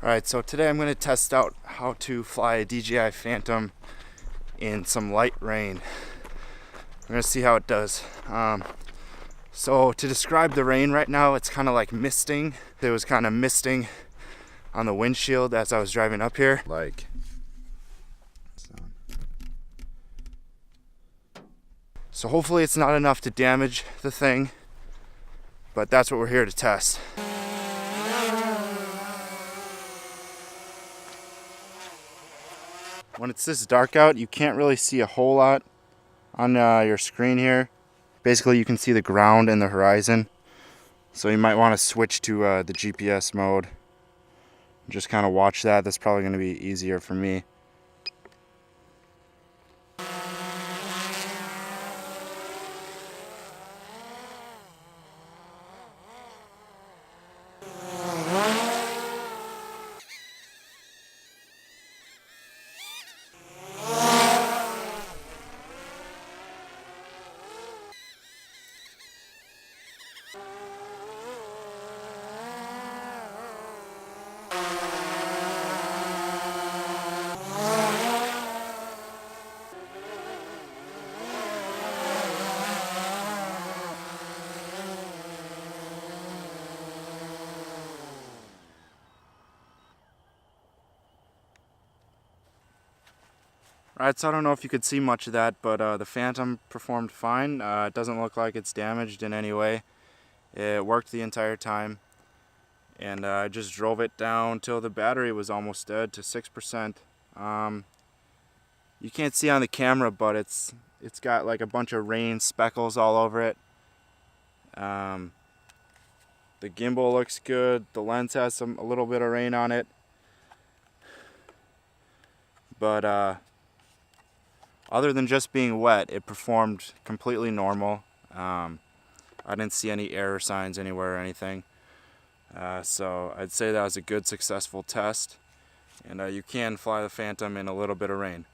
Alright, so today I'm going to test out how to fly a DJI Phantom in some light rain. I'm going to see how it does. So to describe the rain right now, it's kind of like misting. It was kind of misting on the windshield as I was driving up here. So hopefully it's not enough to damage the thing, but that's what we're here to test. When it's this dark out, you can't really see a whole lot on your screen here. Basically, you can see the ground and the horizon. So you might want to switch to the GPS mode. Just kind of watch that. That's probably going to be easier for me. Alright, so I don't know if you could see much of that, but the Phantom performed fine. It doesn't look like it's damaged in any way. It worked the entire time. And I just drove it down till the battery was almost dead, to 6%. You can't see on the camera, but it's got like a bunch of rain speckles all over it. The gimbal looks good. The lens has a little bit of rain on it. But other than just being wet, it performed completely normal. I didn't see any error signs anywhere or anything. So I'd say that was a good, successful test. And you can fly the Phantom in a little bit of rain.